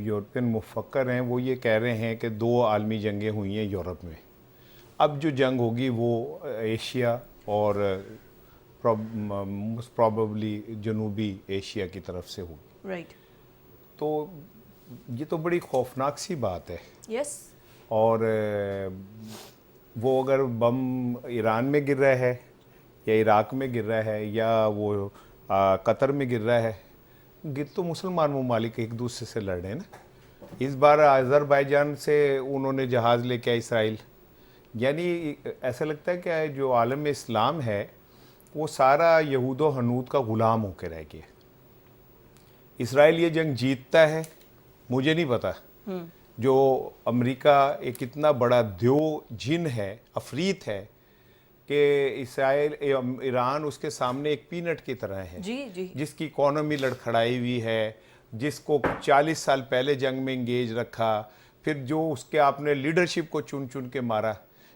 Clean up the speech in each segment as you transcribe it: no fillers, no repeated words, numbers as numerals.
European مفکر ہیں وہ یہ کہہ رہے ہیں کہ 2 عالمی جنگیں ہوئی ہیں یورپ میں. اب جو جنگ ہوگی وہ ایشیا اور موسٹ پروبیبلی جنوبی ایشیا کی طرف سے ہوگی. رائٹ. تو یہ تو بڑی خوفناک سی بات ہے. یس. اور وہ اگر بم ایران میں گر رہا ہے یا عراق میں گر رہا ہے یا وہ قطر میں گر رہا ہے, گر تو مسلمان ممالک ایک دوسرے سے لڑ رہے ہیں نا. اس بار آذربائیجان سے انہوں نے جہاز لے کے اسرائیل, یعنی ایسا لگتا ہے کہ جو عالم اسلام ہے وہ سارا یہود و ہنود کا غلام ہو کے رہ گیا. اسرائیل یہ جنگ جیتتا ہے مجھے نہیں پتا. جو امریکہ ایک اتنا بڑا دیو جن ہے, عفریت ہے, کہ اسرائیل ایران اس کے سامنے ایک پینٹ کی طرح ہے. جی جی. جس کی اکانومی لڑکھڑائی ہوئی ہے, جس کو 40 سال پہلے جنگ میں انگیج رکھا, پھر جو اس کے آپ نے لیڈرشپ کو چن چن کے مارا.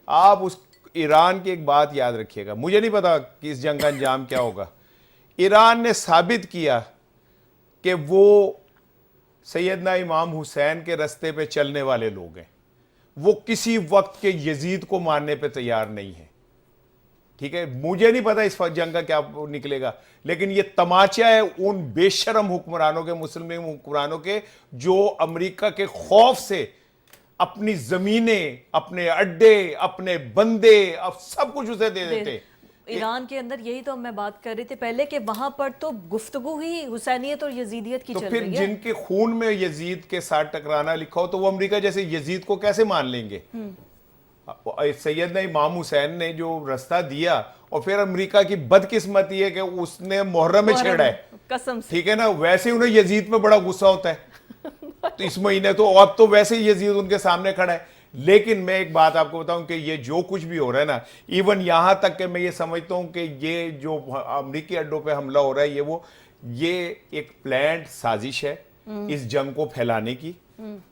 آپ اس ایران کی ایک بات یاد رکھیے گا, مجھے نہیں پتا کہ اس جنگ کا انجام کیا ہوگا. ایران نے ثابت کیا کہ وہ سیدنا امام حسین کے رستے پہ چلنے والے لوگ ہیں. وہ کسی وقت کے یزید کو ماننے پہ تیار نہیں ہیں. ٹھیک ہے, مجھے نہیں پتا اس جنگ کا کیا نکلے گا, لیکن یہ تماچا ہے ان بے شرم حکمرانوں کے, مسلم حکمرانوں کے, جو امریکہ کے خوف سے اپنی زمینیں, اپنے اڈے, اپنے بندے, اب سب کچھ اسے دے دیتے. ایران کے اندر یہی تو میں بات کر رہی تھی پہلے کہ وہاں پر تو گفتگو ہی حسینیت اور یزیدیت کی چل رہی ہے. تو پھر جن کے خون میں یزید کے ساتھ ٹکرانا لکھا ہو تو وہ امریکہ جیسے یزید کو کیسے مان لیں گے؟ سیدنا امام حسین نے جو رستہ دیا, اور پھر امریکہ کی بدقسمتی ہے کہ اس نے محرم میں چھیڑا ہے, قسم سے. ٹھیک ہے نا. ویسے انہیں یزید پہ بڑا غصہ ہوتا ہے تو اس مہینے تو اب تو ویسے ہی یزید ان کے سامنے کھڑا ہے. لیکن میں ایک بات آپ کو بتاؤں کہ یہ جو کچھ بھی ہو رہا ہے نا, ایون یہاں تک کہ میں یہ سمجھتا ہوں کہ یہ جو امریکی اڈوں پہ حملہ ہو رہا ہے یہ ایک پلانڈ سازش ہے اس جنگ کو پھیلانے کی.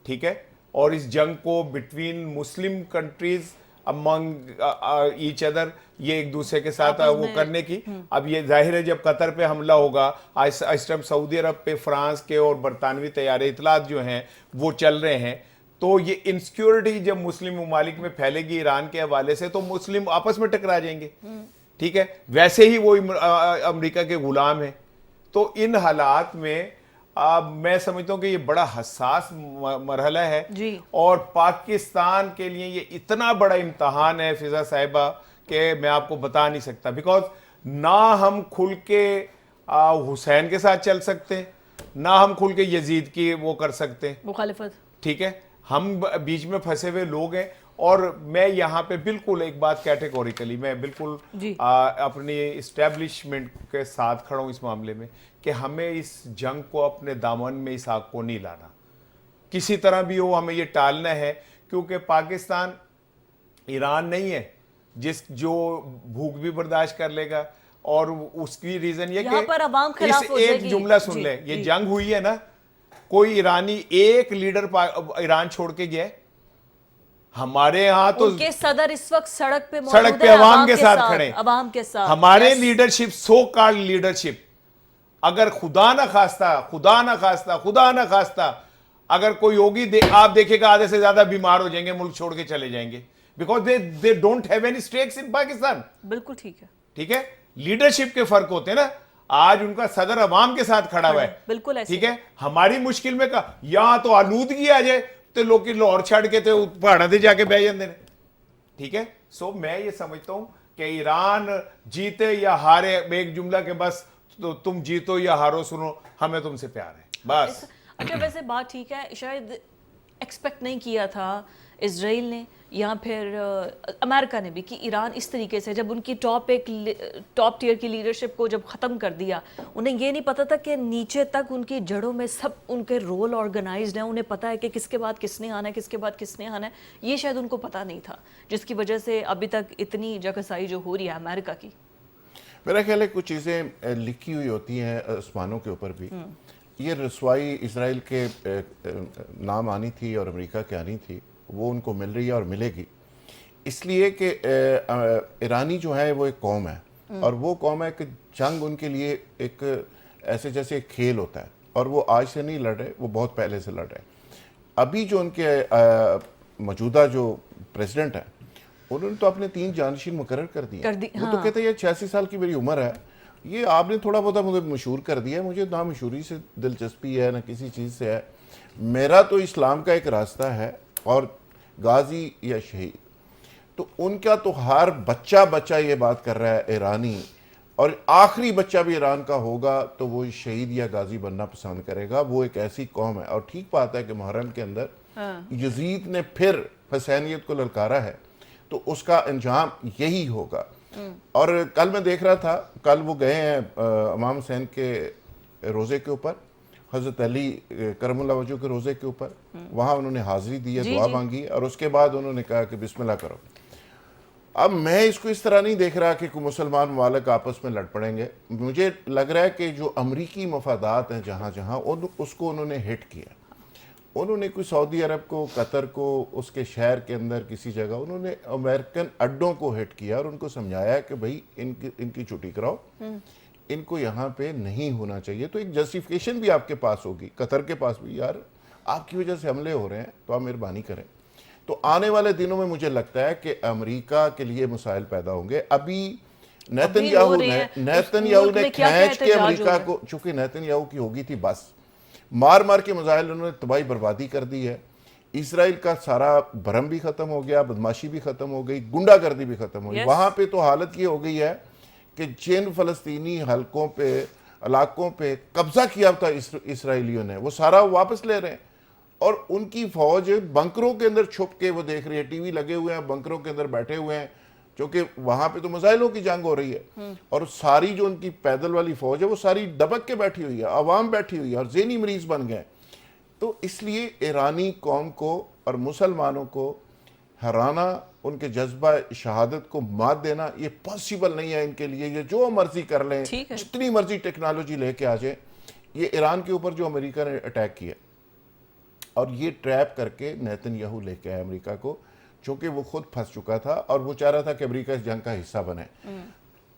ٹھیک ہے, اور اس جنگ کو بٹوین مسلم کنٹریز امنگ ایچ ادر, یہ ایک دوسرے کے ساتھ وہ کرنے کی. اب یہ ظاہر ہے جب قطر پہ حملہ ہوگا, اس ٹائم سعودی عرب پہ فرانس کے اور برطانوی طیارے اطلاعات جو ہیں وہ چل رہے ہیں, تو یہ انسیکیورٹی جب مسلم ممالک میں پھیلے گی ایران کے حوالے سے تو مسلم آپس میں ٹکرا جائیں گے. ٹھیک ہے, ویسے ہی وہ امریکہ کے غلام ہیں. تو ان حالات میں میں سمجھتا ہوں کہ یہ بڑا حساس مرحلہ ہے جی. اور پاکستان کے لیے یہ اتنا بڑا امتحان ہے فضا صاحبہ کہ میں آپ کو بتا نہیں سکتا. بیکاز نہ ہم کھل کے حسین کے ساتھ چل سکتے, نہ ہم کھل کے یزید کی وہ کر سکتے مخالفت. ٹھیک ہے, ہم بیچ میں پھنسے ہوئے لوگ ہیں. اور میں یہاں پہ بالکل ایک بات کیٹیگوریکلی میں بالکل اپنی اسٹیبلشمنٹ کے ساتھ کھڑا ہوں اس معاملے میں کہ ہمیں اس جنگ کو اپنے دامن میں اس آگ کو نہیں لانا. کسی طرح بھی ہو ہمیں یہ ٹالنا ہے, کیونکہ پاکستان ایران نہیں ہے جو بھوک بھی برداشت کر لے گا. اور اس کی ریزن یہ کہ ایک جملہ سن لیں, یہ جنگ ہوئی ہے نا, کوئی ایرانی ایک لیڈر ایران چھوڑ کے گیا ہے؟ ہمارے ہاں تو ان کے صدر اس وقت سڑک پہ عوام کے ساتھ کھڑے, عوام کے ساتھ. ہمارے لیڈرشپ, سو کالڈ لیڈرشپ, اگر خدا نہ خواستہ اگر کوئی ہوگی, آپ دیکھیں گا آدھے سے زیادہ بیمار ہو جائیں گے, ملک چھوڑ کے چلے جائیں گے. Because they don't have any stakes in Pakistan. بالکل ٹھیک ہے. ٹھیک ہے, لیڈرشپ کے فرق ہوتے ہیں نا. آج ان کا صدر عوام کے ساتھ کھڑا ہوا ہے. بالکل ایسے. ٹھیک ہے, ہماری مشکل میں یہاں تو آلودگی آ جائے تو لوگ لاہور چھڑ کے تو پہاڑوں سے جا کے بہ جاندے نے. ٹھیک ہے, سو میں یہ سمجھتا ہوں کہ ایران جیتے یا ہارے, ایک جملہ کے بس تم جیتو یا ہارو سنو, ہمیں تم سے پیار ہے بس. اچھا, ویسے بات ٹھیک ہے, شاید ایکسپیکٹ نہیں کیا تھا اسرائیل نے یا پھر امریکہ نے بھی کہ ایران اس طریقے سے جب ان کی ٹاپ ٹیئر کی لیڈرشپ کو جب ختم کر دیا, انہیں یہ نہیں پتا تھا کہ نیچے تک ان کی جڑوں میں سب ان کے رول آرگنائزڈ ہیں, انہیں پتا ہے کہ کس کے بعد کس نے آنا ہے, کس کے بعد کس نے آنا ہے. یہ شاید ان کو پتا نہیں تھا, جس کی وجہ سے ابھی تک اتنی جگہسائی جو ہو رہی ہے امریکہ کی. میرا خیال ہے کچھ چیزیں لکھی ہوئی ہوتی ہیں آسمانوں کے اوپر بھی. یہ رسوائی اسرائیل کے نام آنی تھی اور امریکہ کے آنی تھی, وہ ان کو مل رہی ہے اور ملے گی. اس لیے کہ ایرانی جو ہے وہ ایک قوم ہے, اور وہ قوم ہے کہ جنگ ان کے لیے ایک ایسے جیسے ایک کھیل ہوتا ہے. اور وہ آج سے نہیں لڑ رہے, وہ بہت پہلے سے لڑ رہے ہیں. ابھی جو ان کے موجودہ جو پریزیڈنٹ ہیں انہوں نے تو اپنے 3 جانشین مقرر کر دیے. وہ تو کہتے ہیں یہ 86 سال کی میری عمر ہے, یہ آپ نے تھوڑا بہت مجھے مشہور کر دیا ہے, مجھے نہ مشہوری سے دلچسپی ہے نہ کسی چیز سے ہے, میرا تو اسلام کا ایک راستہ ہے اور غازی یا شہید. تو ان کا تو ہر بچہ یہ بات کر رہا ہے ایرانی, اور آخری بچہ بھی ایران کا ہوگا تو وہ شہید یا غازی بننا پسند کرے گا. وہ ایک ایسی قوم ہے, اور ٹھیک بات ہے کہ محرم کے اندر یزید نے پھر حسینیت کو للکارا ہے, تو اس کا انجام یہی ہوگا. اور کل میں دیکھ رہا تھا, کل وہ گئے ہیں امام حسین کے روزے کے اوپر, حضرت علی کرم اللہ وجہہ کے روزے کے اوپر, وہاں انہوں نے حاضری دی ہے, دعا مانگی, اور اس کے بعد انہوں نے کہا کہ بسم اللہ کرو. اب میں اس کو اس طرح نہیں دیکھ رہا کہ کوئی مسلمان ممالک آپس میں لڑ پڑیں گے. مجھے لگ رہا ہے کہ جو امریکی مفادات ہیں جہاں جہاں اس کو انہوں نے ہٹ کیا. انہوں نے کوئی سعودی عرب کو, قطر کو, اس کے شہر کے اندر کسی جگہ انہوں نے امریکن اڈوں کو ہٹ کیا اور ان کو سمجھایا کہ بھائی ان کی چھٹی کراؤ, ان کو یہاں پہ نہیں ہونا چاہیے. تو ایک جسٹیفیکیشن بھی آپ کے پاس ہوگی, قطر کے پاس بھی, یار آپ کی وجہ سے حملے ہو رہے ہیں تو آپ مہربانی کریں. تو آنے والے دنوں میں مجھے لگتا ہے کہ امریکہ کے لیے مسائل پیدا ہوں گے. ابھی نیتن یاہو نے کھینچ کے امریکہ کو, چونکہ نیتن یاہو کی ہوگی تھی بس, مار کے مظاہر انہوں نے تباہی بربادی کر دی ہے. اسرائیل کا سارا بھرم بھی ختم ہو گیا, بدماشی بھی ختم ہو گئی, گنڈا گردی بھی ختم ہو گئی. وہاں پہ تو حالت یہ ہو گئی ہے کہ جن فلسطینی علاقوں پہ قبضہ کیا تھا اسرائیلیوں نے, وہ سارا واپس لے رہے ہیں, اور ان کی فوج بنکروں کے اندر چھپ کے وہ دیکھ رہی ہے, ٹی وی لگے ہوئے ہیں, بنکروں کے اندر بیٹھے ہوئے ہیں, کیونکہ وہاں پہ تو میزائلوں کی جنگ ہو رہی ہے. اور ساری جو ان کی پیدل والی فوج ہے وہ ساری دبک کے بیٹھی ہوئی ہے, عوام بیٹھی ہوئی ہے, اور ذہنی مریض بن گئے. تو اس لیے ایرانی قوم کو اور مسلمانوں کو ہرانا, ان کے جذبہ شہادت کو مات دینا, یہ پاسبل نہیں ہے ان کے لیے. یہ جو مرضی کر لیں, جتنی مرضی ٹیکنالوجی لے کے آ جائیں. یہ ایران کے اوپر جو امریکہ نے اٹیک کیا, اور یہ ٹریپ کر کے نیتن یاہو لے کے آیا امریکہ کو, چونکہ وہ خود پھنس چکا تھا اور وہ چاہ رہا تھا کہ امریکہ اس جنگ کا حصہ بنے.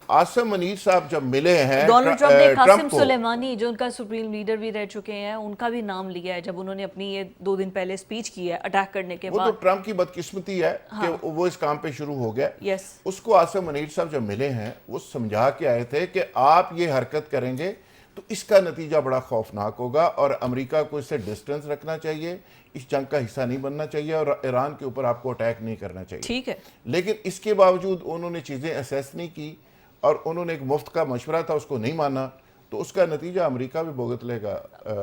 عاصم منیر صاحب جب ملے ہیں ڈونلڈ ٹرمپ نے قاسم سلیمانی جو ان کا سپریم لیڈر بھی رہ چکے ہیں, ان کا بھی نام لیا ہے جب انہوں نے اپنی یہ 2 دن پہلے سپیچ کی ہے اٹیک کرنے کے بعد. وہ تو ٹرمپ کی بدقسمتی ہے کہ وہ اس کام پہ شروع ہو گیا. اس کو عاصم منیر صاحب جب ملے ہیں وہ سمجھا کے آئے تھے کہ آپ یہ حرکت کریں گے تو اس کا نتیجہ بڑا خوفناک ہوگا, اور امریکہ کو اس سے ڈسٹنس رکھنا چاہیے, اس جنگ کا حصہ نہیں بننا چاہیے, اور ایران کے اوپر آپ کو اٹیک نہیں کرنا چاہیے. ٹھیک ہے, لیکن اس کے باوجود انہوں نے چیزیں اسیس نہیں کی, اور انہوں نے ایک مفت کا مشورہ تھا اس کو نہیں مانا, تو اس کا نتیجہ امریکہ بھی بھگت لے گا.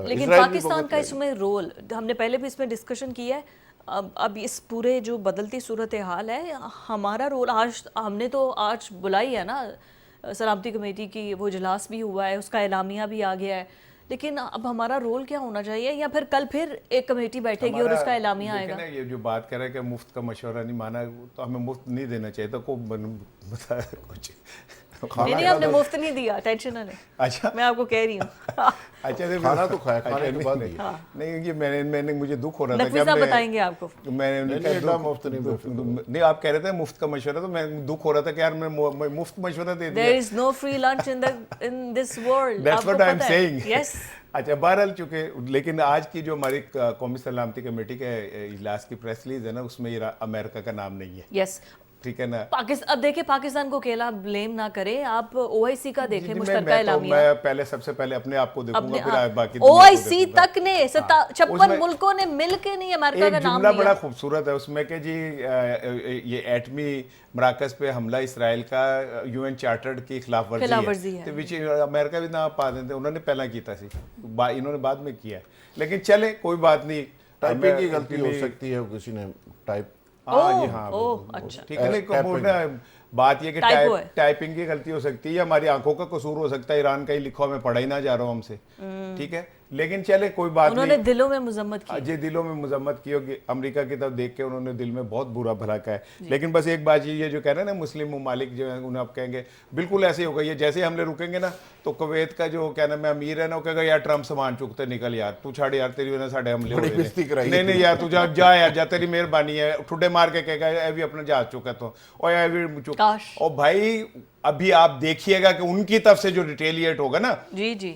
لیکن پاکستان کا اس میں رول, ہم نے پہلے بھی اس میں ڈسکشن کیا ہے, اب اس پورے جو بدلتی صورتحال ہے, ہمارا رول آج ہم نے تو آج بلائی ہے نا سلامتی کمیٹی کی, وہ اجلاس بھی ہوا ہے, اس کا اعلامیہ بھی آ گیا ہے, لیکن اب ہمارا رول کیا ہونا چاہیے, یا پھر کل پھر ایک کمیٹی بیٹھے گی اور اس کا اعلامیہ آئے گا؟ یہ جو بات کر رہا ہے کہ مفت کا مشورہ نہیں مانا, تو ہمیں مفت نہیں دینا چاہیے, تو بتایا کچھ نہیں, آپ نے مفت نہیں دیا, ٹینشن نہ لیں. اچھا, میں آپ کو کہہ رہی ہوں. اچھا, کھانا تو کھایا, کھانے کے بعد نہیں, یہ میں نے مجھے دکھ ہو رہا تھا, نقوی صاحب بتائیں گے آپ کو. میں نے مفت نہیں, آپ کہہ رہے تھے مفت کا مشورہ, تو میں دکھ ہو رہا تھا کہ یار میں مفت مشورہ دے دیا. There is no free lunch in this world. That's what I'm saying. Yes. اچھا, بہرحال چونکہ, لیکن آج کی جو ہماری قومی سلامتی کمیٹی کے اجلاس کی پریس ریلیز ہے نا, اس میں امریکہ کا نام نہیں ہے. یس, ٹھیک ہے نا. اب دیکھیں, پاکستان کو اکیلا بلیم نہ کریں, آپ او آئی سی کا دیکھیں مشترکہ اعلامیہ. میں پہلے سب سے پہلے اپنے آپ کو دیکھوں گا, پھر باقی او آئی سی تک نے 56 ملکوں نے مل کے نہیں امریکہ کا نام لیا. جملہ بڑا خوبصورت ہے اس میں کہ جی یہ ایٹمی مراکز پہ حملہ اسرائیل کا یو این چارٹرڈ کی خلاف ورزی ہے, وچ امریکہ بھی نہ پا دیتے, انہوں نے پہلا کیتا سی, انہوں نے بعد میں کیا. لیکن چلے کوئی بات نہیں, ٹائپنگ کی غلطی ہو سکتی ہے, کسی نے ٹائپ, ٹھیک ہے, بات یہ کہ ٹائپنگ کی غلطی ہو سکتی ہے, یا ہماری آنکھوں کا قصور ہو سکتا ہے, ایران کا ہی لکھا میں پڑھا ہی نہ جا رہا ہوں ہم سے, ٹھیک ہے. لیکن چلے کوئی بات نہیں, انہوں نے دلوں میں مذمت کی, جی دلوں میں مذمت کی ہوگی, امریکہ کی طرف دیکھ کے انہوں نے دل میں بہت برا بھلا کہا ہے. لیکن بس ایک بات یہ جو کہہ رہے ہیں نا مسلم ممالک جو ہیں, انہیں آپ کہیں گے بالکل ایسے ہی ہوگا, یہ جیسے حملے رکیں گے نا تو کویت کا جو کیا نام ہے امیر ہے نا, وہ کہے گا یار ٹرمپ سامان چکتے نکل یار, تو چھاڑ یار, تیری وجہ سے ساڑھے حملے ہو رہے ہیں, نہیں یار تو جا یار جا, تیری مہربانی ہے, ٹھڈے مار کے کہے گا اے بھی اپنا جہاز چکا تو, اور اے بھی چکا. اور بھائی ابھی آپ دیکھیے گا کہ ان کی طرف سے جو ریٹیلیٹ ہوگا نا, جی جی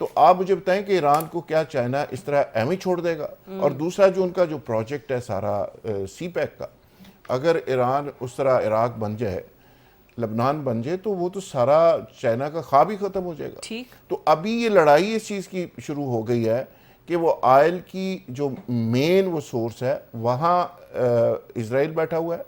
تو آپ مجھے بتائیں کہ ایران کو کیا چائنا اس طرح ایم ہی چھوڑ دے گا؟ اور دوسرا جو ان کا جو پروجیکٹ ہے سارا سی پیک کا، اگر ایران اس طرح عراق بن جائے، لبنان بن جائے، تو وہ تو سارا چائنا کا خواب ہی ختم ہو جائے گا۔ ٹھیک، تو ابھی یہ لڑائی اس چیز کی شروع ہو گئی ہے کہ وہ آئل کی جو مین وہ سورس ہے وہاں اسرائیل بیٹھا ہوا ہے،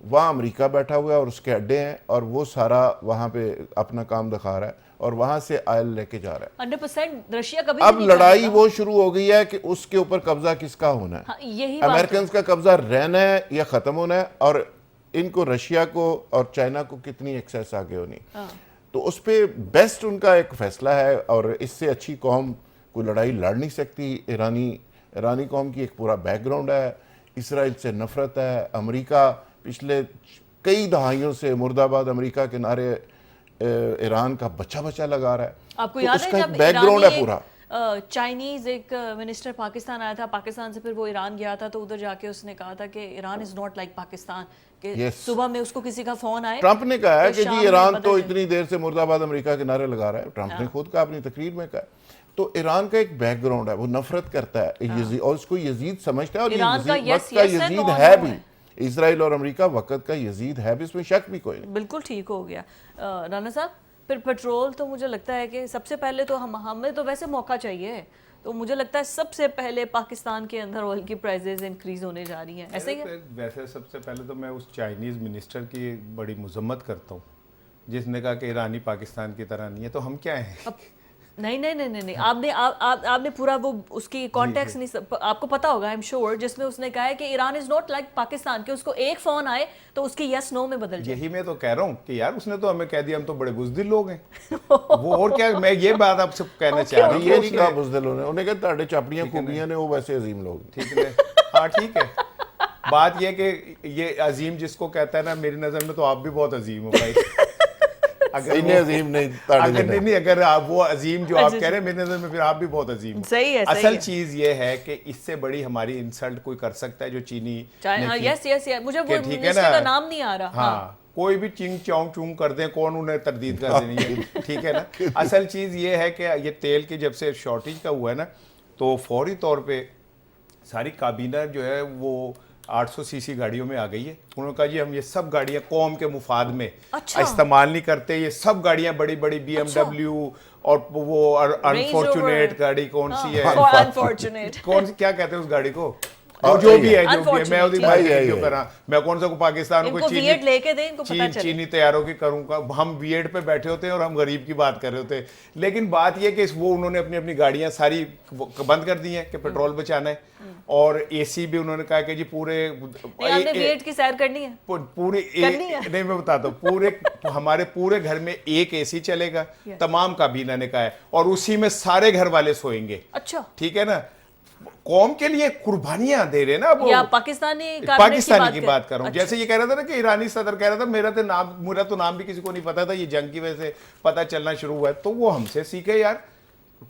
وہاں امریکہ بیٹھا ہوا ہے اور اس کے اڈے ہیں، اور وہ سارا وہاں پہ اپنا کام دکھا رہا ہے اور وہاں سے آئل لے کے جا رہا ہے۔ 100% رشیا کبھی اب بھی نہیں لڑائی کرے گا۔ وہ شروع ہو گئی ہے کہ اس کے اوپر قبضہ کس کا ہونا ہے، ہاں، یہی بات ہے۔ امریکنز کا قبضہ رہنا ہے یا ختم ہونا ہے، اور ان کو رشیا کو اور چائنا کو کتنی ایکسیس آگے ہونی۔ تو اس پہ بیسٹ ان کا ایک فیصلہ ہے، اور اس سے اچھی قوم کوئی لڑائی لڑ نہیں سکتی۔ ایرانی قوم کی ایک پورا بیک گراؤنڈ ہے، اسرائیل سے نفرت ہے، امریکہ پچھلے کئی دہائیوں سے مرد آباد امریکہ کے نعرے ایران کا بچہ بچہ لگا رہا ہے۔ آپ کو تو یاد اس ہے کا جب ایک بیک گراؤنڈ ہے پورا۔ چائنیز ایک منسٹر پاکستان آیا تھا، پاکستان سے پھر وہ ایران گیا تھا، تو ادھر جا کے اس نے کہا تھا کہ Iran is not like Pakistan, کہ صبح میں اس کو کسی کا فون آئے۔ ٹرمپ نے کہا ہے کہ جی ایران تو بدل اتنی دیر سے مرد آباد امریکہ کے نعرے لگا رہا ہے، ٹرمپ نے خود کہا، اپنی تقریر میں کہا۔ تو ایران کا ایک بیک گراؤنڈ ہے، وہ نفرت کرتا ہے اور اس کو یزید سمجھتا ہے، اور ایران کا یہ yes وقت کا yes ہے، یزید no ہے no بھی، ہے۔ اسرائیل اور امریکہ وقت کا یزید ہے بھی، اس میں شک بھی کوئی نہیں۔ بالکل ٹھیک ہو گیا۔ رانا صاحب، پھر پیٹرول تو مجھے لگتا ہے کہ سب سے پہلے تو ہمیں تو ویسے موقع چاہیے، تو مجھے لگتا ہے سب سے پہلے پاکستان کے اندر آئل کی پرائزز انکریز ہونے جا رہی ہیں، ایسے ہی ہے؟ ویسے سب سے پہلے تو میں اس چائنیز منسٹر کی بڑی مذمت کرتا ہوں جس نے کہا کہ ایرانی پاکستان کی طرح نہیں ہے، تو ہم کیا ہیں؟ نہیں، آپ نے پورا وہ اس کی کانٹیکس نہیں، آپ کو پتا ہوگا ایم شور، جس میں اس نے کہا ہے کہ Iran is not like Pakistan, کہ اس کو ایک فون آئے تو اس کی یس نو میں بدل جائے۔ یہی میں تو کہہ رہا ہوں کہ یار اس نے تو ہمیں کہہ دیا ہم تو بڑے بزدل لوگ ہیں، وہ اور کیا، میں یہ بات آپ سے کہنا چاہ رہا ہوں۔ یہ نہیں کہا بزدل انہوں نے کہا تاڑے چاپڑیاں خوبیاں نے، وہ ویسے عظیم لوگ ہیں۔ ٹھیک ہے، ہاں ٹھیک ہے، بات یہ کہ یہ عظیم جس کو کہتا ہے نا، میری نظر میں تو آپ بھی بہت عظیم ہو بھائی۔ انہیں عظیم نہیں، تاڑے نہیں، اگر آپ وہ عظیم جو آپ کہہ رہے ہیں، میری نظر میں پھر آپ بھی بہت عظیم ہو۔ صحیح ہے، اصل چیز یہ ہے کہ اس سے بڑی ہماری انسلٹ کوئی کر سکتا ہے جو چینی یس مجھے وہ منسٹر کا نام نہیں آ رہا۔ ہاں، کوئی بھی چنگ چاؤں چونگ کر دیں، کون انہیں تردید کر دینی ہے، ٹھیک ہے نا۔ اصل چیز یہ ہے کہ یہ تیل کی جب سے شارٹیج کا ہوا ہے نا، تو فوری طور پہ ساری کابینہ جو ہے وہ 800 سی سی گاڑیوں میں آ گئی ہے۔ انہوں نے کہا جی ہم یہ سب گاڑیاں قوم کے مفاد میں استعمال نہیں کرتے، یہ سب گاڑیاں بڑی بڑی بی ایم ڈبلیو اور وہ انفارچونیٹ گاڑی کون سی ہے، کون سی کیا کہتے ہیں اس گاڑی کو، جو بھی ہے، جو بھی ہے، میں ویڈیو کراں، میں کون سا کو پاکستان کو چینی تیاروں کی کروں گا، ہم ویڈ پہ بیٹھے ہوتے ہیں اور ہم غریب کی بات کر رہے ہوتے ہیں۔ لیکن بات یہ کہ وہ انہوں نے اپنی گاڑیاں ساری بند کر دی ہیں کہ پیٹرول بچانا ہے، اور اے سی بھی انہوں نے کہا کہ جی پورے ویٹ کی سیر کرنی ہے، پورے نہیں، میں بتاتا ہوں، پورے ہمارے پورے گھر میں ایک اے سی چلے گا، تمام کابینہ نے کہا ہے، اور اسی میں سارے گھر والے سوئیں گے۔ اچھا، ٹھیک ہے نا، قوم کے لیے قربانیاں دے رہے نا، یا پاکستانی کی بات کر رہا ہوں۔ جیسے یہ کہہ رہا تھا نا کہ ایرانی صدر کہہ رہا تھا میرا تو نام بھی کسی کو نہیں پتا تھا، یہ جنگ کی وجہ سے پتا چلنا شروع ہوا ہے، تو وہ ہم سے سیکھے یار۔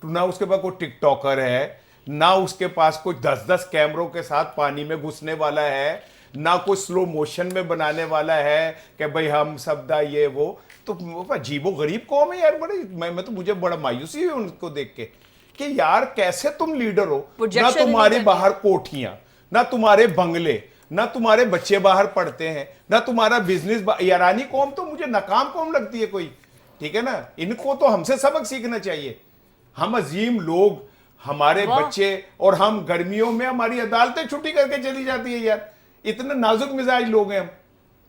نہ اس کے پاس کوئی ٹک ٹاکر ہے، نہ اس کے پاس کوئی 10 کیمروں کے ساتھ پانی میں گھسنے والا ہے، نہ کوئی سلو موشن میں بنانے والا ہے کہ بھئی ہم سب دا یہ وہ، تو عجیب و غریب قوم ہے یار، مجھے بڑا مایوسی ہوئی ان کو دیکھ کے کہ یار کیسے تم لیڈر ہو، نہ تمہاری باہر کوٹھیاں، نہ تمہارے بنگلے، نہ تمہارے بچے باہر پڑھتے ہیں، نہ تمہارا بزنس۔ ایرانی قوم تو مجھے ناکام قوم لگتی ہے کوئی، ٹھیک ہے نا، ان کو تو ہم سے سبق سیکھنا چاہیے۔ ہم عظیم لوگ، ہمارے بچے، اور ہم گرمیوں میں ہماری عدالتیں چھٹی کر کے چلی جاتی ہیں یار، اتنے نازک مزاج لوگ ہیں ہم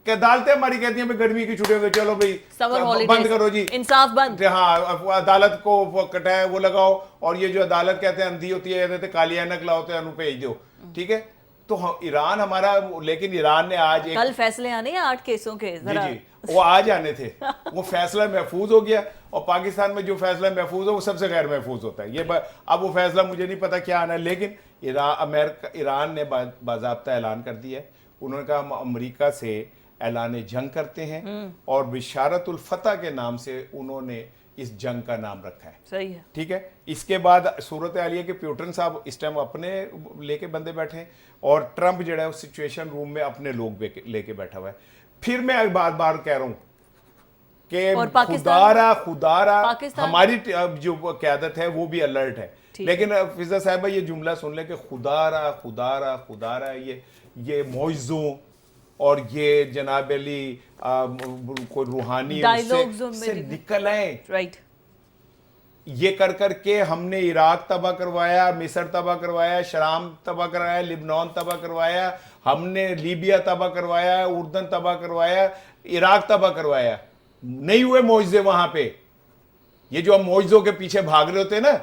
کہ عدالتیں ہماری کہتی ہیں گرمی کی چھٹیوں میں چلو بھائی بند کرو جی، انصاف بند، ہاں عدالت کو کٹائے وہ لگاؤ، اور یہ جو عدالت کہتے ہیں اندھی ہوتی ہے، کہتے ہیں کالی اینک لاؤ تو انہوں بھیج دو، ٹھیک ہے۔ تو ایران ہمارا، لیکن ایران نے آج کل فیصلے آنے ہیں 8 کیسوں کے، جی وہ آج آنے تھے، وہ فیصلہ محفوظ ہو گیا، اور پاکستان میں جو فیصلہ محفوظ ہو وہ سب سے غیر محفوظ ہوتا ہے۔ یہ اب وہ فیصلہ مجھے نہیں پتا کیا آنا ہے، لیکن ایران نے باضابطہ اعلان کر دیا ہے، انہوں نے کہا ہم امریکہ سے اعلان جنگ کرتے ہیں، اور بشارت الفتح کے نام سے انہوں نے اس جنگ کا نام رکھا ہے۔ صحیح ہے، ٹھیک ہے۔ اس کے بعد صورت حال یہ کہ پیوٹن صاحب اس ٹائم اپنے لے کے بندے بیٹھے ہیں، اور ٹرمپ جو ہے وہ سچویشن روم میں اپنے لوگ لے کے بیٹھا ہوا ہے۔ پھر میں بار بار کہہ رہا ہوں کہ اور پاکستان خدارا ہماری جو قیادت ہے وہ بھی الرٹ ہے. لیکن فضا صاحبہ یہ جملہ سن لیں کہ خدارا یہ معجزوں اور یہ جناب علی کوئی روحانی سے نکل آئیں. رائٹ. یہ کر کے ہم نے عراق تباہ کروایا, مصر تباہ کروایا, شام تباہ کروایا, لبنان تباہ کروایا, ہم نے لیبیا تباہ کروایا, اردن تباہ کروایا, عراق تباہ کروایا. نہیں ہوئے معجزے وہاں پہ. یہ جو ہم معجزوں کے پیچھے بھاگ رہے ہوتے ہیں نا,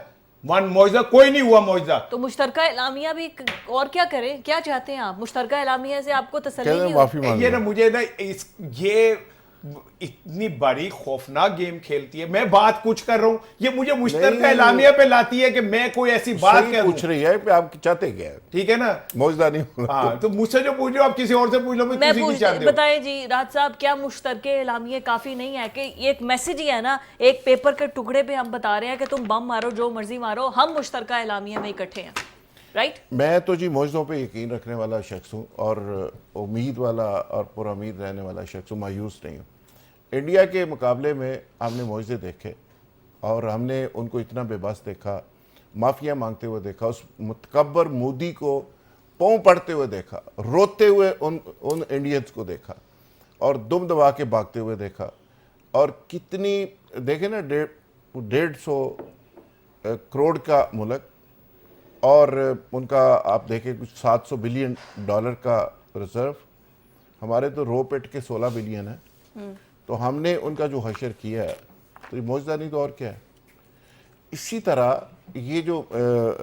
معجزہ کوئی نہیں ہوا معجزہ. تو مشترکہ اعلامیہ بھی اور کیا کریں, کیا چاہتے ہیں آپ؟ مشترکہ اعلامیہ سے آپ کو تسلی نہیں ہوتی؟ یہ نا مجھے نا یہ اتنی بڑی خوفناک گیم کھیلتی ہے. میں بات کچھ کر رہا ہوں, یہ مجھے مشترکہ اعلامیہ پہ لاتی ہے کہ میں کوئی ایسی بات کہہ پوچھ رہی ہے کہ آپ چاہتے کیا ہے. ٹھیک ہے نا, موجودہ نہیں. ہاں تو مجھ سے جو پوچھ رہے ہو آپ کسی اور سے پوچھ لو. میں بتائیں جی راج صاحب, کیا مشترکہ اعلامیہ کافی نہیں ہے کہ یہ ایک میسج ہی ہے نا, ایک پیپر کے ٹکڑے پہ ہم بتا رہے ہیں کہ تم بم مارو, جو مرضی مارو, ہم مشترکہ اعلامیہ میں اکٹھے ہیں, رائٹ؟ میں تو جی معجزوں پہ یقین رکھنے والا شخص ہوں اور امید والا اور پر امید رہنے والا شخص ہوں, مایوس نہیں ہوں. انڈیا کے مقابلے میں ہم نے معجزے دیکھے اور ہم نے ان کو اتنا بے بس دیکھا, معافیاں مانگتے ہوئے دیکھا, اس متکبر مودی کو پاؤں پڑتے ہوئے دیکھا, روتے ہوئے ان انڈینز کو دیکھا اور دم دبا کے بھاگتے ہوئے دیکھا. اور کتنی دیکھیں نا, 150 کروڑ کا ملک اور ان کا آپ دیکھیں کچھ $700 بلین کا ریزرو, ہمارے تو رو پیٹ کے 16 بلین ہیں. تو ہم نے ان کا جو حشر کیا ہے تو یہ معجزہ نہیں تو اور کیا ہے. اسی طرح یہ جو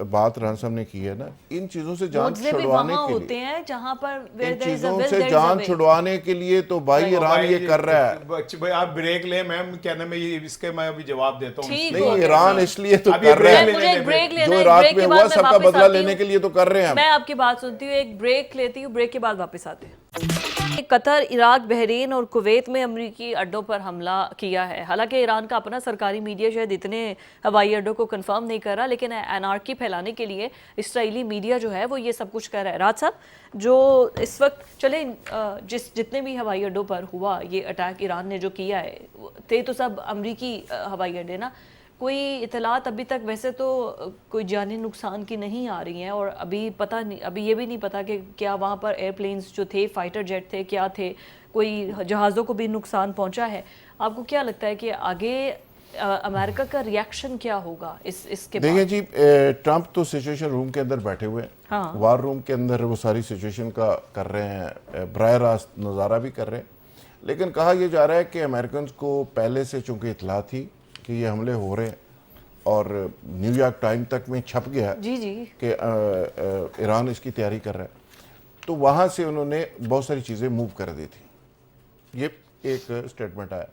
بات ران صاحب نے کی ہے نا, ان چیزوں سے جان چھڑوانے کے لیے, جہاں پر ان چیزوں سے جان چھڑوانے کے لیے تو بھائی ایران یہ کر رہا ہے. آپ بریک لیں, میں کہنا میں اس کے میں ابھی جواب دیتا ہوں. نہیں, ایران اس لیے تو کر رہا ہے, جو عراق میں ہوا سب کا بدلہ لینے کے لیے تو کر رہے ہیں. میں آپ کی بات سنتی ہوں, ایک بریک لیتی ہوں, بریک کے بعد واپس آتے ہیں. قطر, عراق, بحرین اور کویت میں امریکی اڈوں پر حملہ کیا ہے. حالانکہ ایران کا اپنا سرکاری میڈیا شاید اتنے ہوائی اڈوں کو کنفرم نہیں کر رہا, لیکن انارکی پھیلانے کے لیے اسرائیلی میڈیا جو ہے وہ یہ سب کچھ کر رہا ہے. راج صاحب, جو اس وقت چلیں جتنے بھی ہوائی اڈوں پر ہوا یہ اٹیک ایران نے جو کیا ہے, تھے تو سب امریکی ہوائی اڈے نا, کوئی اطلاعات ابھی تک ویسے تو کوئی جانی نقصان کی نہیں آ رہی ہیں, اور ابھی پتہ نہیں, ابھی یہ بھی نہیں پتا کہ کیا وہاں پر ایئر پلینز جو تھے, فائٹر جیٹ تھے, کیا تھے, کوئی جہازوں کو بھی نقصان پہنچا ہے. آپ کو کیا لگتا ہے کہ آگے امریکہ کا ریاکشن کیا ہوگا اس کے بعد؟ دیکھیں جی, ٹرمپ تو سچویشن روم کے اندر بیٹھے ہوئے ہیں, وار روم کے اندر وہ ساری سچویشن کا کر رہے ہیں, براہ راست نظارہ بھی کر رہے ہیں. لیکن کہا یہ جا رہا ہے کہ امریکنز کو پہلے سے چونکہ اطلاع تھی کہ یہ حملے ہو رہے ہیں, اور نیو یارک ٹائم تک میں چھپ گیا کہ ایران اس کی تیاری کر رہا ہے, تو وہاں سے انہوں نے بہت ساری چیزیں موو کر دی تھی. یہ ایک سٹیٹمنٹ آیا.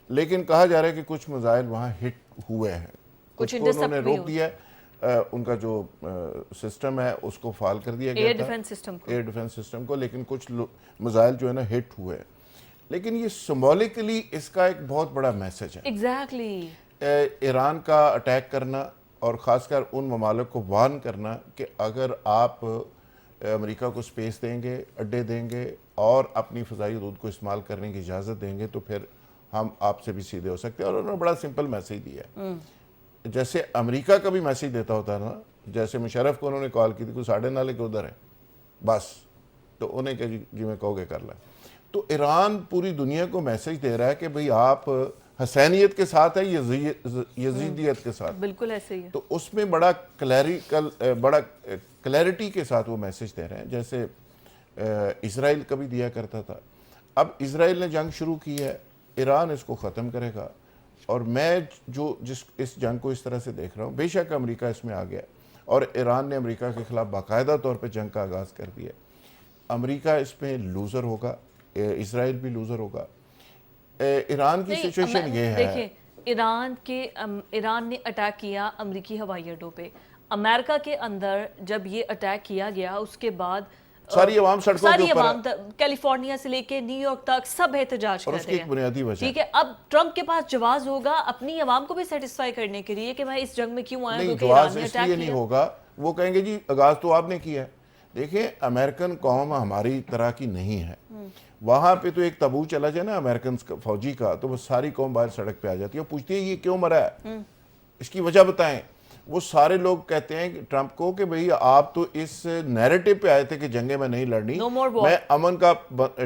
لیکن کہا جا رہا ہے کہ کچھ میزائل وہاں ہٹ ہوئے ہیں, کچھ کو انہوں نے روک دیا ہے, ان کا جو سسٹم ہے اس کو فعال کر دیا گیا تھا, ایئر ڈیفنس سسٹم کو, لیکن کچھ میزائل جو ہے نا ہٹ ہوئے ہیں. لیکن یہ سمبولکلی اس کا ایک بہت بڑا میسج ہے. ایگزیکٹلی ایران کا اٹیک کرنا اور خاص کر ان ممالک کو وارن کرنا کہ اگر آپ امریکہ کو سپیس دیں گے, اڈے دیں گے اور اپنی فضائی حدود کو استعمال کرنے کی اجازت دیں گے تو پھر ہم آپ سے بھی سیدھے ہو سکتے ہیں. اور انہوں نے بڑا سمپل میسیج دیا ہے, جیسے امریکہ کا بھی میسیج دیتا ہوتا ہے نا, جیسے مشرف کو انہوں نے کال کی تھی کوئی 9:30 کے ادھر ہے بس, تو انہیں کہ جی میں کہو گے کر لیں. تو ایران پوری دنیا کو میسیج دے رہا ہے کہ بھئی آپ حسینیت کے ساتھ ہے, یزیدیت کے ساتھ. بالکل ایسے ہی ہے. تو اس میں بڑا کلیئرٹی کے ساتھ وہ میسیج دے رہے ہیں, جیسے اسرائیل کبھی دیا کرتا تھا. اب اسرائیل نے جنگ شروع کی ہے, ایران اس کو ختم کرے گا. اور میں اس جنگ کو اس طرح سے دیکھ رہا ہوں, بے شک امریکہ اس میں آ گیا اور ایران نے امریکہ کے خلاف باقاعدہ طور پہ جنگ کا آغاز کر دیا. امریکہ اس میں لوزر ہوگا, اسرائیل بھی لوزر ہوگا. ایران کی سچویشن یہ ہے, دیکھیں ایران نے اٹیک کیا امریکی ہوائی اڈوں پہ. امریکہ کے اندر جب یہ اٹیک کیا گیا اس کے بعد ساری عوام سڑکوں کے اوپر ہے, کیلیفورنیا سے لے کے نیو یارک تک سب احتجاج کر اور اس کی رہے ایک بنیادی وجہ ٹھیک ہے. اب ٹرمپ کے پاس جواز ہوگا اپنی عوام کو بھی سیٹسفائی کرنے کے لیے کہ میں اس جنگ میں کیوں آیا, نہیں, کیونکہ جواز ایران نے اس اٹیک لیے نہیں ہوگا. وہ کہیں گے جی آغاز تو آپ نے کیا ہے, دیکھیں امریکن قوم ہماری طرح کی نہیں ہے. وہاں پہ تو ایک تبو چلا جائے نا امریکن فوجی کا تو وہ ساری قوم باہر سڑک پہ آ جاتی ہے اور پوچھتی ہے یہ کیوں مرا ہے, اس کی وجہ بتائیں. وہ سارے لوگ کہتے ہیں ٹرمپ کو کہ بھئی آپ تو اس نیریٹو پہ آئے تھے کہ جنگیں میں نہیں لڑنی, No more war. میں امن کا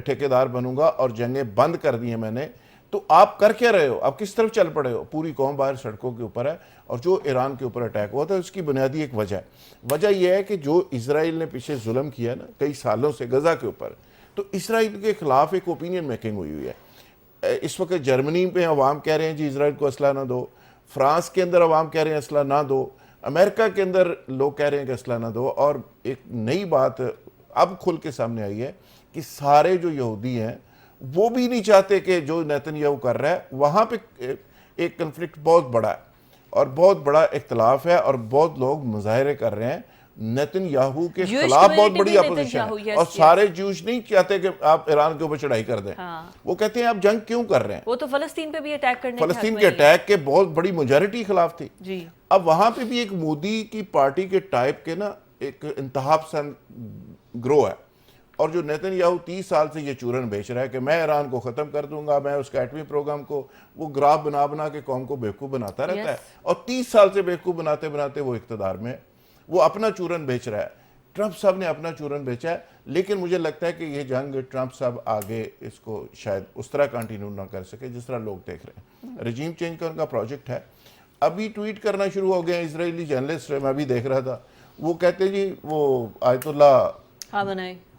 ٹھیکیدار بنوں گا اور جنگیں بند کر دی ہیں میں نے, تو آپ کر کیا رہے ہو, آپ کس طرف چل پڑے ہو. پوری قوم باہر سڑکوں کے اوپر ہے. اور جو ایران کے اوپر اٹیک ہوا تھا اس کی بنیادی ایک وجہ یہ ہے کہ جو اسرائیل نے پیچھے ظلم کیا نا کئی سالوں سے غزہ کے اوپر, تو اسرائیل کے خلاف ایک اوپینین میکنگ ہوئی ہے. اس وقت جرمنی میں عوام کہہ رہے ہیں جی اسرائیل کو اسلحہ نہ دو, فرانس کے اندر عوام کہہ رہے ہیں اسلحہ نہ دو, امریکہ کے اندر لوگ کہہ رہے ہیں کہ اسلحہ نہ دو. اور ایک نئی بات اب کھل کے سامنے آئی ہے کہ سارے جو یہودی ہیں وہ بھی نہیں چاہتے کہ جو نیتن یاہو کر رہا ہے. وہاں پہ ایک کنفلکٹ بہت بڑا ہے اور بہت بڑا اختلاف ہے اور بہت لوگ مظاہرے کر رہے ہیں نیتن یاہو کے خلاف. بہت بڑی اپوزیشن ہے اور سارے جوش نہیں چاہتے کہ آپ ایران کے اوپر چڑھائی کر دیں. وہ کہتے ہیں آپ جنگ کیوں کر رہے ہیں. وہ تو فلسطین پہ بھی اٹیک کرنے فلسطین کے اٹیک کے بہت بڑی میجورٹی خلاف تھی. جی اب وہاں پہ بھی ایک مودی کی پارٹی کے ٹائپ کے نا ایک انتہا پسند گروہ ہے, اور جو نیتن یاہو 30 سال سے یہ چورن بیچ رہا ہے کہ میں ایران کو ختم کر دوں گا, میں اس کا ایٹمی پروگرام کو, وہ گراف بنا کے قوم کو بیوقوف بناتا رہتا ہے اور 30 سال سے بیوقوف بناتے بناتے وہ اقتدار میں, وہ اپنا چورن بیچ رہا ہے. ٹرمپ صاحب نے اپنا چورن بیچا ہے, لیکن مجھے لگتا ہے کہ یہ جنگ ٹرمپ صاحب آگے اس کو شاید اس طرح کنٹینیو نہ کر سکے جس طرح لوگ دیکھ رہے ہیں. رجیم چینج کا ان کا پروجیکٹ ہے. ابھی ٹویٹ کرنا شروع ہو گئے ہیں اسرائیلی جرنلسٹ, میں بھی دیکھ رہا تھا, وہ کہتے جی وہ آیت اللہ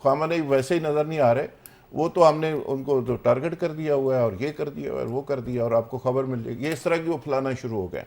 خامنئی ویسے ہی نظر نہیں آ رہے, وہ تو ہم نے ان کو تو ٹارگٹ کر دیا ہوا ہے اور یہ کر دیا ہوا ہے اور وہ کر دیا اور آپ کو خبر مل جائے گی. یہ اس طرح کی وہ پھیلانا شروع ہو گئے.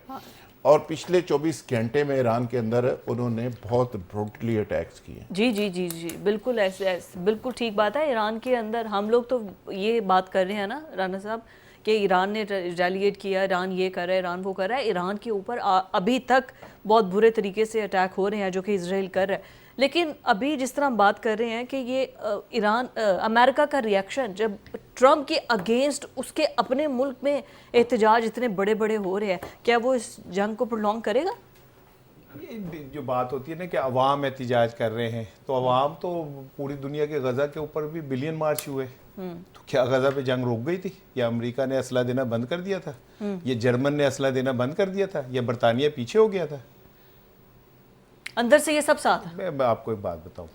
اور پچھلے 24 گھنٹے میں ایران کے اندر انہوں نے بہت بروٹلی اٹیکس کیے. جی بالکل ایسے بالکل ٹھیک بات ہے. ایران کے اندر ہم لوگ تو یہ بات کر رہے ہیں نا رانا صاحب کہ ایران نے ریٹیلیٹ کیا, ایران یہ کر رہا ہے, ایران وہ کر رہا ہے. ایران کے اوپر ابھی تک بہت برے طریقے سے اٹیک ہو رہے ہیں جو کہ اسرائیل کر رہا ہے. لیکن ابھی جس طرح ہم بات کر رہے ہیں کہ یہ امریکہ کا ریئیکشن جب ٹرمپ کے اگینسٹ اس کے اپنے ملک میں احتجاج اتنے بڑے بڑے ہو رہے ہیں, کیا وہ اس جنگ کو پرولونگ کرے گا؟ یہ جو بات ہوتی ہے نا کہ عوام احتجاج کر رہے ہیں, تو عوام تو پوری دنیا کے غزہ کے اوپر بھی بلین مارچ ہوئے, تو کیا غزہ پہ جنگ رک گئی تھی؟ یا امریکہ نے اسلحہ دینا بند کر دیا تھا؟ یا جرمن نے اسلحہ دینا بند کر دیا تھا؟ یا برطانیہ پیچھے ہو گیا تھا؟ اندر سے یہ سب ساتھ. میں آپ کو ایک بات بتاؤں,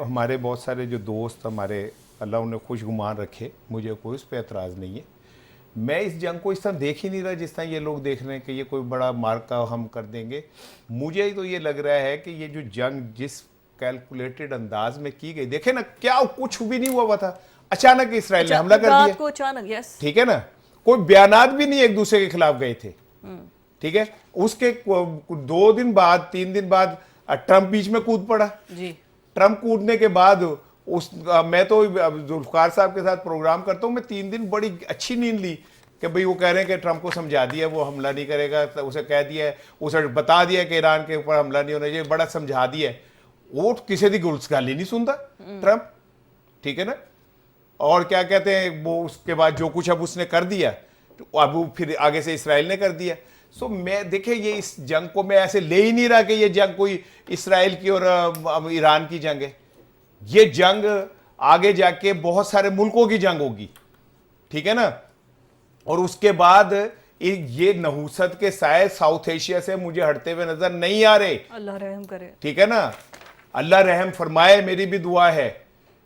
ہمارے بہت سارے جو دوست ہمارے اللہ انہیں خوش گمان رکھے, مجھے کوئی اس پہ اعتراض نہیں ہے, میں اس جنگ کو اس طرح دیکھ ہی نہیں رہا جس طرح یہ لوگ دیکھ رہے ہیں کہ یہ کوئی بڑا مارکا ہم کر دیں گے. مجھے تو یہ لگ رہا ہے کہ یہ جو جنگ جس کیلکولیٹڈ انداز میں کی گئی, دیکھیں نا کیا کچھ بھی نہیں ہوا تھا, اچانک اسرائیل نے حملہ کر دیا, کو اچانک, یس ٹھیک ہے نا, کوئی بیانات بھی نہیں ایک دوسرے کے خلاف گئے تھے, ٹھیک ہے. اس کے 2 دن بعد 3 دن بعد ٹرمپ بیچ میں کود پڑا. جی ٹرمپ کودنے کے بعد میں تو ذوالفقار صاحب کے ساتھ پروگرام کرتا ہوں, میں 3 دن بڑی اچھی نیند لی کہ بھئی وہ کہہ رہے ہیں کہ ٹرمپ کو سمجھا دیا وہ حملہ نہیں کرے گا, اسے کہہ دیا ہے, اسے بتا دیا کہ ایران کے اوپر حملہ نہیں ہونا چاہیے, بڑا سمجھا دیا ہے. وہ کسی دی گلس گالی نہیں سنتا ٹرمپ, ٹھیک ہے نا. اور کیا کہتے ہیں وہ اس کے بعد جو کچھ اب اس نے کر دیا, اب وہ پھر آگے سے اسرائیل نے کر دیا. سو میں دیکھیں یہ اس جنگ کو میں ایسے لے ہی نہیں رہا کہ یہ جنگ کوئی اسرائیل کی اور ایران کی جنگ ہے. یہ جنگ آگے جا کے بہت سارے ملکوں کی جنگ ہوگی, ٹھیک ہے نا. اور اس کے بعد یہ نحوست کے سائے ساؤتھ ایشیا سے مجھے ہٹتے ہوئے نظر نہیں آ رہے. اللہ رحم کرے, ٹھیک ہے نا, اللہ رحم فرمائے, میری بھی دعا ہے.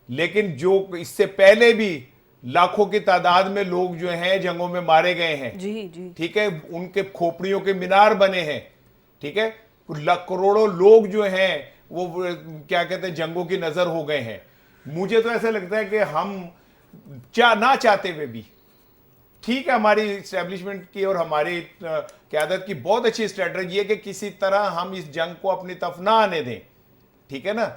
لیکن جو اس سے پہلے بھی لاکھوں کی تعداد میں لوگ جو ہیں جنگوں میں مارے گئے ہیں, جی ٹھیک ہے, ان کے کھوپڑیوں کے مینار بنے ہیں, ٹھیک ہے, کروڑوں لوگ جو ہیں وہ کیا کہتے ہیں جنگوں کی نظر ہو گئے ہیں. مجھے تو ایسا لگتا ہے کہ ہم نہ چاہتے ہوئے بھی, ٹھیک ہے, ہماری اسٹیبلشمنٹ کی اور ہماری قیادت کی بہت اچھی اسٹریٹجی ہے کہ کسی طرح ہم اس جنگ کو اپنی طرف نہ آنے دیں, ٹھیک ہے نا,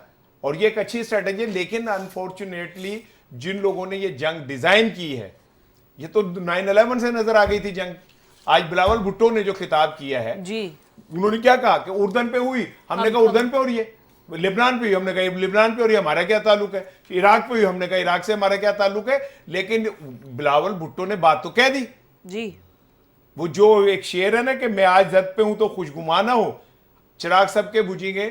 اور یہ ایک اچھی اسٹریٹجی ہے. لیکن انفارچونیٹلی جن لوگوں نے یہ جنگ ڈیزائن کی ہے, یہ تو 9/11 سے نظر آ گئی تھی جنگ. آج بلاول بھٹو نے جو خطاب کیا ہے, جی انہوں نے کیا کہا کہ اردن پہ ہوئی, ہم نے کہا اردن پہ ہو رہی ہے, لبنان پہ ہوئی, ہم نے کہا لبنان پہ ہو رہی ہے, ہمارا کیا تعلق ہے, عراق پہ ہوئی, ہم نے کہا عراق سے ہمارا کیا تعلق ہے. لیکن بلاول بھٹو نے بات تو کہہ دی. جی وہ جو ایک شعر ہے نا کہ میں آج زد پہ ہوں تو خوشگمانہ ہو, چراغ سب کے بجھیں گے,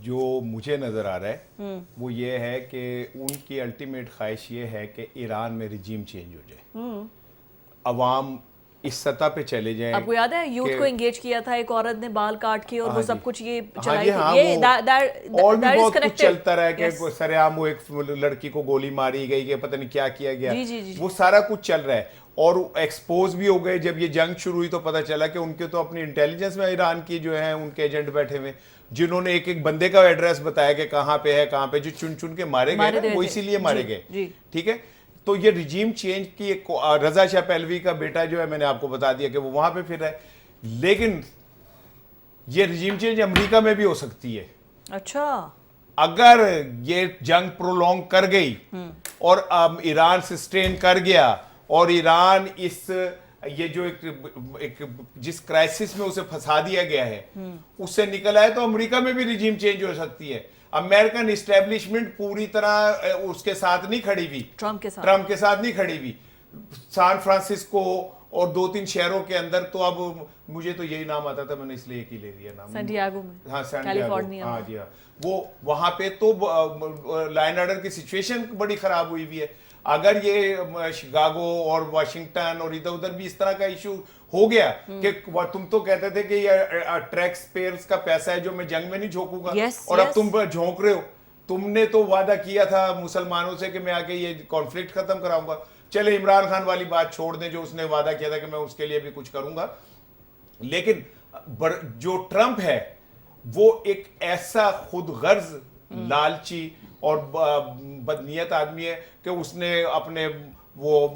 جو مجھے نظر آ رہا ہے وہ یہ ہے کہ ان کی الٹیمیٹ خواہش یہ ہے کہ ایران میں رجیم چینج ہو جائے، عوام اس سطح پہ چلے جائیں. آپ کو یاد ہے یوتھ کو انگیج کیا تھا، ایک عورت نے بال کاٹ کے اور وہ سب کچھ یہ ہاں چلائی جی، تھی. ہاں، یہ اور بھی بہت کچھ چلتا رہا کہ Yes. سر عام وہ ایک لڑکی کو گولی ماری گئی کہ پتہ نہیں کیا کیا گیا، جی. وہ سارا کچھ چل رہا ہے. اور ایکسپوز بھی ہو گئے جب یہ جنگ شروع ہوئی تو پتہ چلا کہ ان کے تو اپنی انٹیلیجنس میں ایران کی جو ہیں ان کے ایجنٹ بیٹھے ہوئے جنہوں نے ایک ایک بندے کا ایڈریس بتایا کہ کہاں پہ ہے کہاں پہ، جو چن چن کے مارے گئے وہ اسی لیے مارے گئے. ٹھیک ہے، تو یہ رجیم چینج کی ایک رضا شاہ پہلوی کا بیٹا جو ہے میں نے آپ کو بتا دیا کہ وہ وہاں پہ پھر ہے، لیکن یہ رجیم چینج امریکہ میں بھی ہو سکتی ہے. اچھا، اگر یہ جنگ پرولونگ کر گئی اور ایران سسٹین کر گیا اور ایران اس یہ جو ایک جس کرائسس میں اسے پھنسا دیا گیا ہے اس سے نکل آئے تو امریکہ میں بھی رجیم چینج ہو سکتی ہے. امریکن اسٹیبلشمنٹ پوری طرح اس کے ساتھ نہیں کھڑی ہوئی، ٹرمپ کے ساتھ نہیں کھڑی ہوئی. سان فرانسسکو اور 2-3 شہروں کے اندر تو اب مجھے تو یہی نام آتا تھا، میں نے اس لیے ایک ہی لے لیا نام، سینٹیاگو میں، ہاں کیلیفورنیا ہاں جی ہاں، وہ وہاں پہ تو لائن آرڈر کی سچویشن بڑی خراب ہوئی ہوئی ہے. اگر یہ شکاگو اور واشنگٹن اور ادھر ادھر بھی اس طرح کا ایشو ہو گیا کہ تم تو کہتے تھے کہ یہ ٹیکس پیئرز کا پیسہ ہے جو میں جنگ میں نہیں جھونکوں گا، اور اب تم جھونک رہے ہو. تم نے تو وعدہ کیا تھا مسلمانوں سے کہ میں آ کے یہ کانفلکٹ ختم کراؤں گا. چلے عمران خان والی بات چھوڑ دیں جو اس نے وعدہ کیا تھا کہ میں اس کے لیے بھی کچھ کروں گا، لیکن جو ٹرمپ ہے وہ ایک ایسا خود غرض لالچی اور بدنیت آدمی ہے کہ اس نے اپنے وہ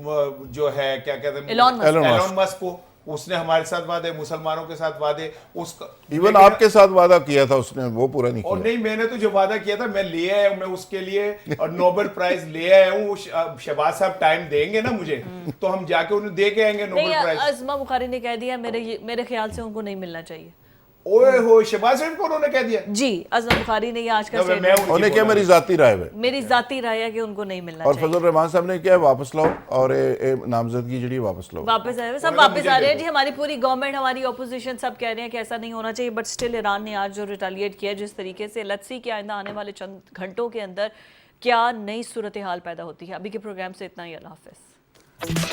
جو ہے کیا کہتے ہیں ایلون مسک کو، اس نے ہمارے ساتھ وعدے، مسلمانوں کے ساتھ وعدے، اس کا ایون آپ کے ساتھ وعدہ کیا تھا اس نے، وہ پورا نہیں اور کیا. نہیں، میں نے تو جو وعدہ کیا تھا میں لے آیا ہوں، میں اس کے لیے اور نوبل پرائز لے آیا ہوں. شہباز صاحب ٹائم دیں گے نا مجھے تو ہم جا کے انہیں دے کے آئیں گے نوبل پرائز. عظمہ بخاری نے کہہ دیا میرے خیال سے ان کو نہیں ملنا چاہیے. اوئے ہوئے شہباز صاحب کو انہوں نے کہہ دیا جی، عظمہ بخاری نے یہ آج کا انہوں نے کیا میری ذاتی رائے ہے، میری ذاتی رائے ہے کہ ان کو نہیں ملنا اور چاہیے. فضل الرحمان صاحب نے کیا واپس لاؤ اور نامزدگی جڑی واپس لاؤ. واپس آئے سب واپس آ رہے ہیں جی. ہماری پوری گورنمنٹ، ہماری اپوزیشن سب کہہ رہے ہیں کہ ایسا نہیں ہونا چاہیے، بٹ سٹل ایران نے آج جو ریٹیلیٹ کیا جس طریقے سے، لیٹس سی کہ آئندہ آنے والے چند گھنٹوں کے اندر کیا نئی صورتحال پیدا ہوتی ہے. ابھی کے پروگرام سے اتنا ہی، اللہ حافظ.